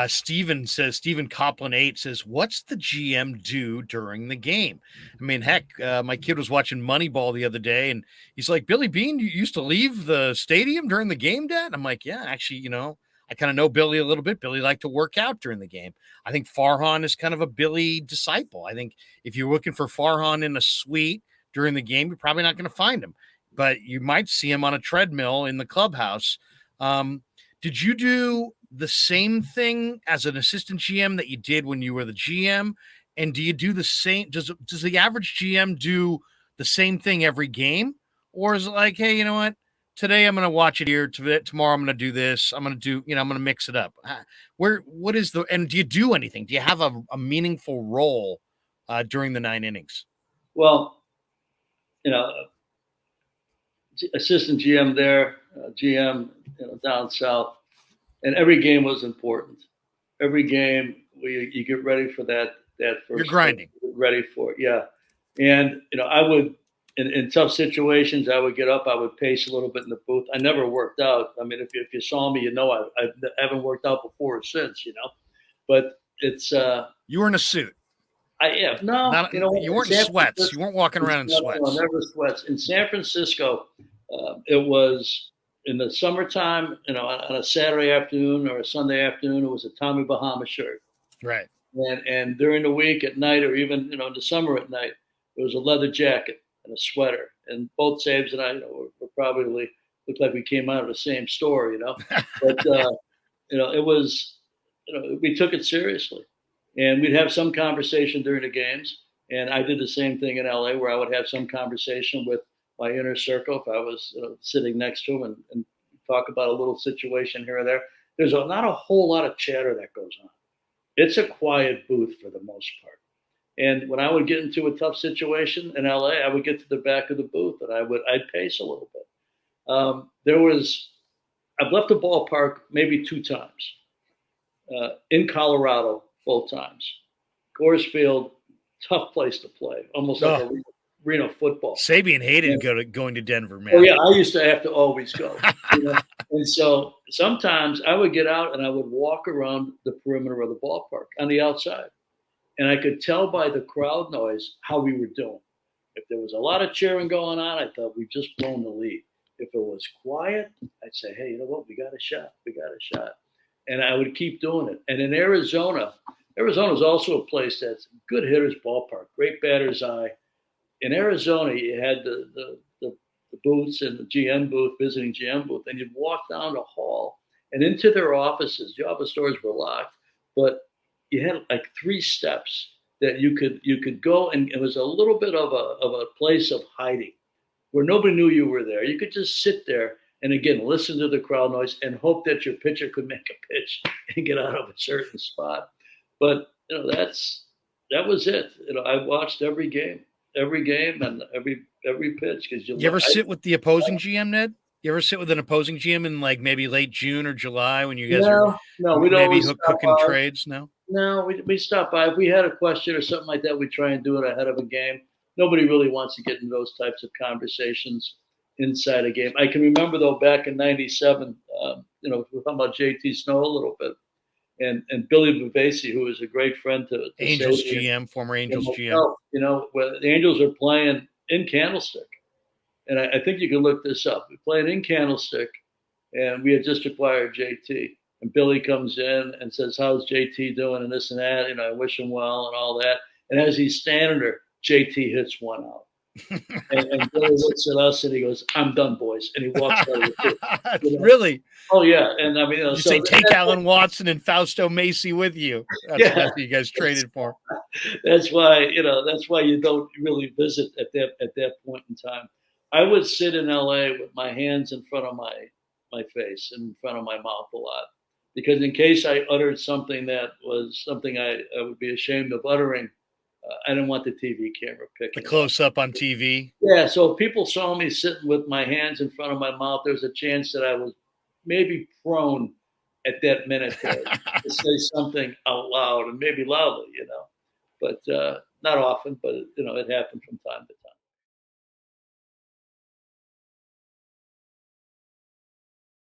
Steven Copland 8 says, what's the GM do during the game? I mean, heck, my kid was watching Moneyball the other day and he's like, Billy Bean, you used to leave the stadium during the game, Dad? I'm like, yeah, actually, I kind of know Billy a little bit. Billy liked to work out during the game. I think Farhan is kind of a Billy disciple. I think if you're looking for Farhan in a suite during the game, you're probably not going to find him, but you might see him on a treadmill in the clubhouse. Did you do the same thing as an assistant GM that you did when you were the GM? And do you do the same? Does the average GM do the same thing every game? Or is it like, hey, you know what? Today I'm going to watch it here. Tomorrow I'm going to do this. I'm going to I'm going to mix it up. And do you do anything? Do you have a meaningful role during the 9 innings? Well, assistant GM there, GM, down south, and every game was important. Every game, you get ready for that first. You're grinding. Ready for it, yeah. And I would, in tough situations, I would get up. I would pace a little bit in the booth. I never worked out. I mean, if you saw me, I haven't worked out before or since. But it's you were in a suit. You weren't in sweats. You weren't walking around in sweats. No, never sweats. In San Francisco, it was in the summertime, on a Saturday afternoon or a Sunday afternoon, it was a Tommy Bahama shirt. Right. And during the week at night, or even, in the summer at night, it was a leather jacket and a sweater. And both Sabes and I, were probably looked like we came out of the same store, But, it was, we took it seriously. And we'd have some conversation during the games. And I did the same thing in LA, where I would have some conversation with my inner circle if I was sitting next to him and talk about a little situation here or there. There's not a whole lot of chatter that goes on. It's a quiet booth for the most part. And when I would get into a tough situation in LA, I would get to the back of the booth and I'd pace a little bit. I've left the ballpark maybe 2 times. In Colorado, both times. Coors Field, tough place to play, almost like arena football. Sabian hated going to Denver, man. Oh yeah, I used to have to always go. And so sometimes I would get out and I would walk around the perimeter of the ballpark on the outside, and I could tell by the crowd noise how we were doing. If there was a lot of cheering going on, I thought we've just blown the lead. If it was quiet, I'd say, hey, you know what? We got a shot. And I would keep doing it. And in Arizona is also a place that's good hitter's ballpark, great batter's eye. In Arizona, you had the booths and the GM booth, visiting GM booth, and you'd walk down the hall and into their offices. The office doors were locked, but you had like 3 steps that you could go, and it was a little bit of a place of hiding where nobody knew you were there. You could just sit there and again listen to the crowd noise and hope that your pitcher could make a pitch and get out of a certain spot. But that was it. I watched every game and every pitch. You ever sit with the opposing GM, Ned? You ever sit with an opposing GM in like maybe late June or July when you guys are we maybe cooking trades? No, we stop by. If we had a question or something like that, we try and do it ahead of a game. Nobody really wants to get into those types of conversations inside a game. I can remember though back in '97, we're talking about JT Snow a little bit. And Billy Bavasi, who is a great friend to Angels GM, former Angels GM. Where the Angels are playing in Candlestick. And I think you can look this up. We're playing in Candlestick, and we had just acquired JT. And Billy comes in and says, how's JT doing and this and that? I wish him well and all that. And as he's standing there, JT hits one out. and Billy looks at us and he goes, I'm done, boys. And he walks out of the field. Really? Oh, yeah. And I mean, you say take Alan Watson and Fausto Macy with you. That's what you guys traded for. That's why you don't really visit at that point in time. I would sit in LA with my hands in front of my face and in front of my mouth a lot, because in case I uttered something that was something I would be ashamed of uttering, I didn't want the TV camera picking the close up on TV. Yeah, so if people saw me sitting with my hands in front of my mouth, there's a chance that I was maybe prone at that minute to say something out loud and maybe loudly, but not often, but it happened from time to time.